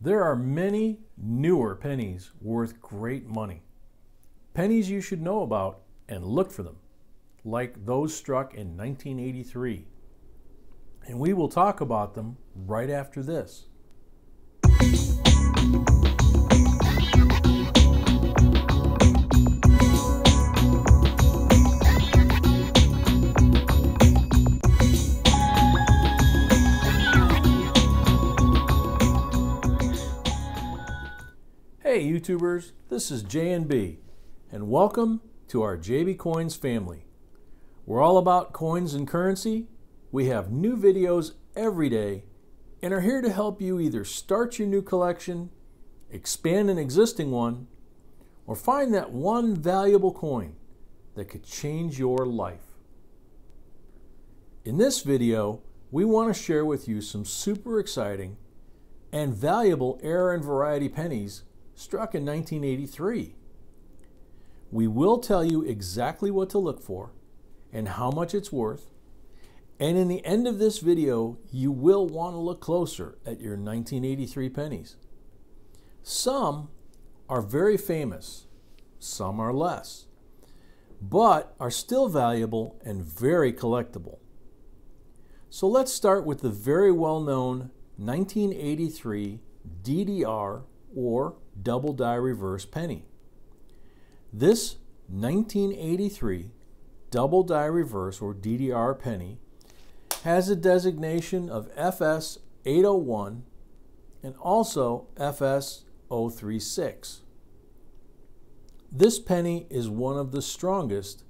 There are many newer pennies worth great money. Pennies you should know about and look for them, like those struck in 1983. And we will talk about them right after this. Hey YouTubers, this is J&B, and welcome to our JB Coins family. We're all about coins and currency. We have new videos every day and are here to help you either start your new collection, expand an existing one, or find that one valuable coin that could change your life. In this video, we want to share with you some super exciting and valuable era and variety pennies struck in 1983. We will tell you exactly what to look for and how much it's worth, and in the end of this video you will want to look closer at your 1983 pennies. Some are very famous, some are less, but are still valuable and very collectible. So let's start with the very well-known 1983 DDR or double die reverse penny. This 1983 double die reverse or DDR penny has a designation of FS 801 and also FS 036. This penny is one of the strongest,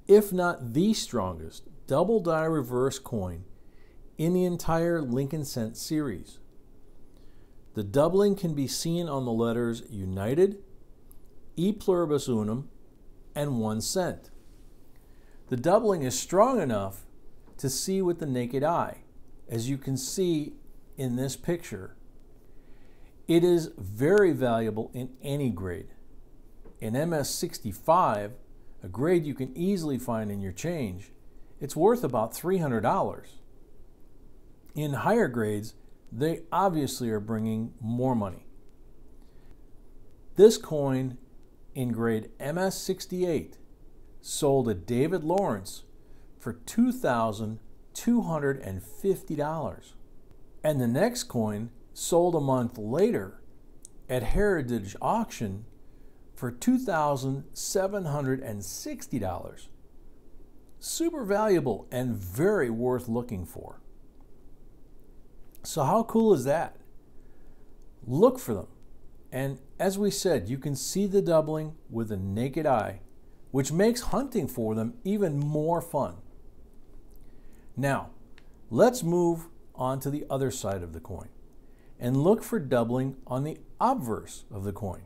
if not the strongest, double die reverse coin in the entire Lincoln Cent series. The doubling can be seen on the letters United, E pluribus unum, and 1 cent. The doubling is strong enough to see with the naked eye, as you can see in this picture. It is very valuable in any grade. In MS65, a grade you can easily find in your change, it's worth about $300. In higher grades, they obviously are bringing more money. This coin in grade MS68 sold at David Lawrence for $2,250. And the next coin sold a month later at Heritage Auction for $2,760. Super valuable and very worth looking for. So how cool is that? Look for them. And as we said, you can see the doubling with the naked eye, which makes hunting for them even more fun. Now, let's move on to the other side of the coin and look for doubling on the obverse of the coin.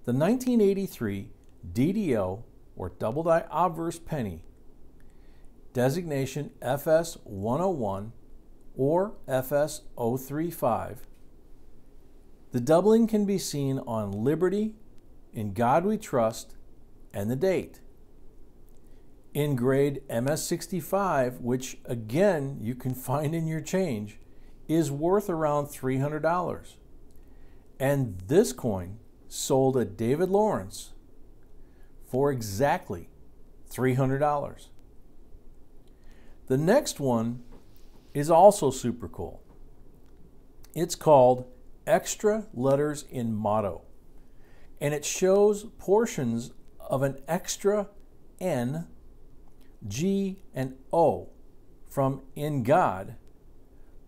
The 1983 DDO or double die obverse penny, designation FS 101 or FS 035. The doubling can be seen on Liberty, In God We Trust, and the date. In grade MS65, which again you can find in your change, is worth around $300. And this coin sold at David Lawrence for exactly $300. The next one is also super cool. It's called Extra Letters in Motto, and it shows portions of an extra N, G, and O from In God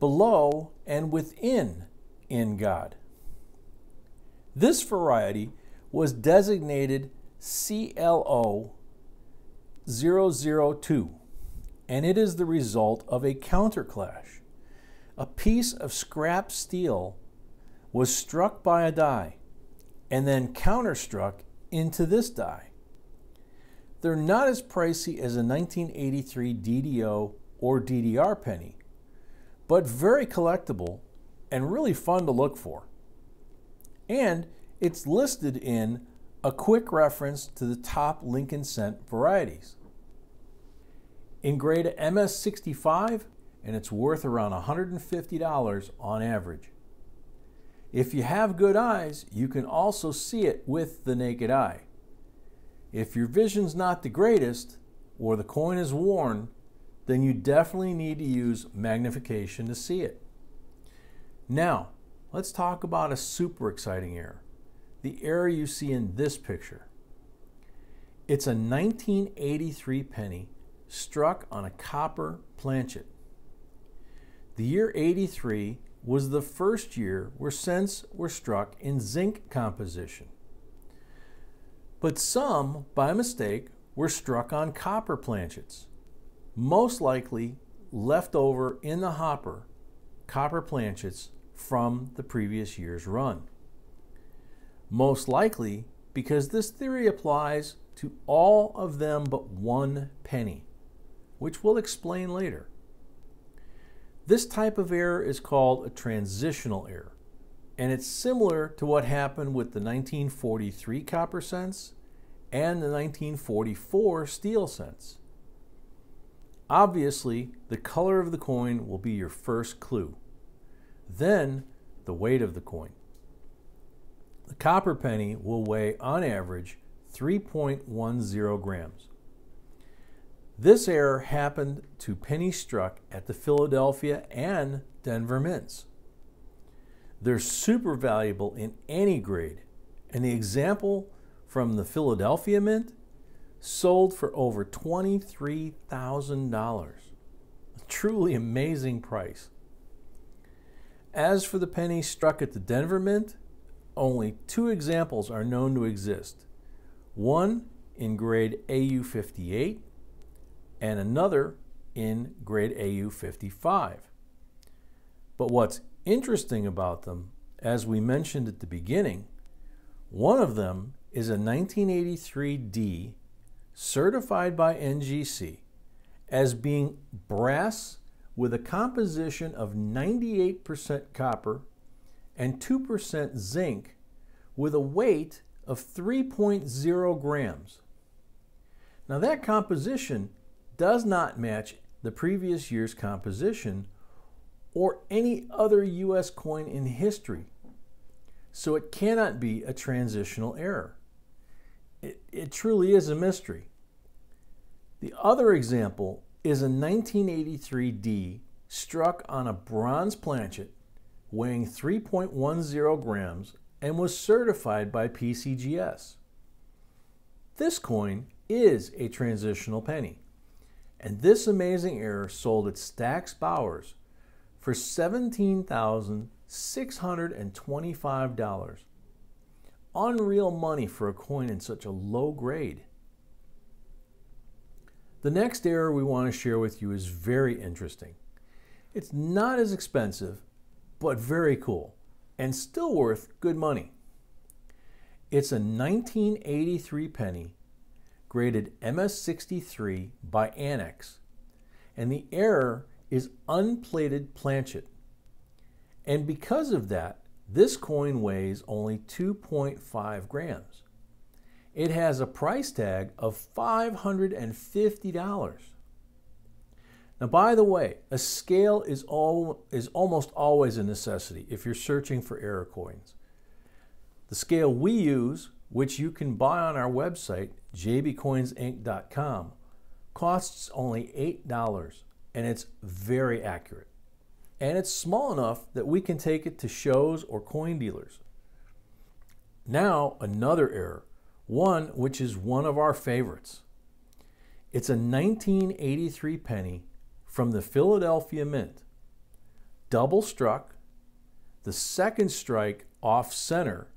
below and within In God. This variety was designated CLO 002, and it is the result of a counterclash. A piece of scrap steel was struck by a die and then counterstruck into this die. They're not as pricey as a 1983 DDO or DDR penny, but very collectible and really fun to look for. And it's listed in a quick reference to the top Lincoln Cent varieties. In grade MS65, and it's worth around $150 on average. If you have good eyes, you can also see it with the naked eye. If your vision's not the greatest, or the coin is worn, then you definitely need to use magnification to see it. Now, let's talk about a super exciting error. The error you see in this picture. It's a 1983 penny struck on a copper planchet. The year 83 was the first year where cents were struck in zinc composition. But some, by mistake, were struck on copper planchets, most likely left over in the hopper copper planchets from the previous year's run. Most likely because this theory applies to all of them but one penny, which we'll explain later. This type of error is called a transitional error, and it's similar to what happened with the 1943 copper cents and the 1944 steel cents. Obviously, the color of the coin will be your first clue. Then, the weight of the coin. The copper penny will weigh, on average, 3.10 grams. This error happened to pennies struck at the Philadelphia and Denver mints. They're super valuable in any grade, and the example from the Philadelphia mint sold for over $23,000. A truly amazing price. As for the pennies struck at the Denver mint, only 2 examples are known to exist. One in grade AU58 and another in grade AU55. But what's interesting about them, as we mentioned at the beginning, one of them is a 1983 D certified by NGC as being brass with a composition of 98% copper and 2% zinc with a weight of 3.0 grams. Now that composition does not match the previous year's composition or any other U.S. coin in history, so it cannot be a transitional error. It truly is a mystery. The other example is a 1983 D struck on a bronze planchet weighing 3.10 grams and was certified by PCGS. This coin is a transitional penny, and this amazing error sold at Stack's Bowers for $17,625. Unreal money for a coin in such a low grade. The next error we want to share with you is very interesting. It's not as expensive, but very cool, and still worth good money. It's a 1983 penny, graded MS63 by Annex, and the error is unplated planchet. And because of that, this coin weighs only 2.5 grams. It has a price tag of $550. Now, by the way, a scale is almost always a necessity if you're searching for error coins. The scale we use, which you can buy on our website, jbcoinsinc.com, costs only $8, and it's very accurate. And it's small enough that we can take it to shows or coin dealers. Now, another error, one which is one of our favorites. It's a 1983 penny from the Philadelphia Mint. Double struck, the second strike off center,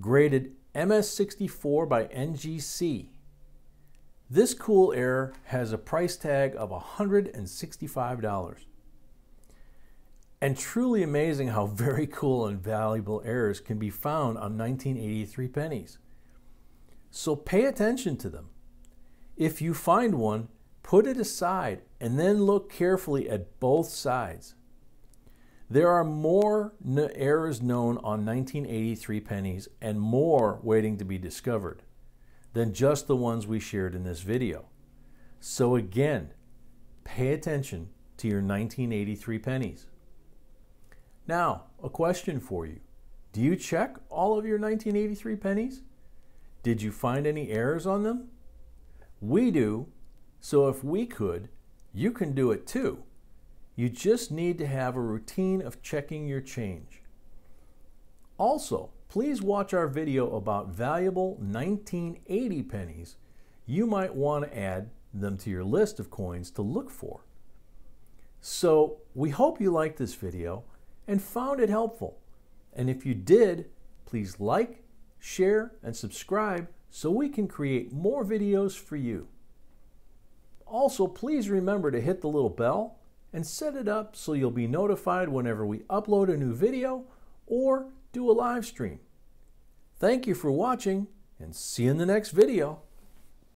graded MS64 by NGC. This cool error has a price tag of $165. And truly amazing how very cool and valuable errors can be found on 1983 pennies. So pay attention to them. If you find one, put it aside and then look carefully at both sides. There are more errors known on 1983 pennies and more waiting to be discovered than just the ones we shared in this video. So again, pay attention to your 1983 pennies. Now, a question for you. Do you check all of your 1983 pennies? Did you find any errors on them? We do, so if we could, you can do it too. You just need to have a routine of checking your change. Also, please watch our video about valuable 1980 pennies. You might want to add them to your list of coins to look for. So we hope you liked this video and found it helpful. And if you did, please like, share, and subscribe so we can create more videos for you. Also, please remember to hit the little bell and set it up so you'll be notified whenever we upload a new video or do a live stream. Thank you for watching and see you in the next video.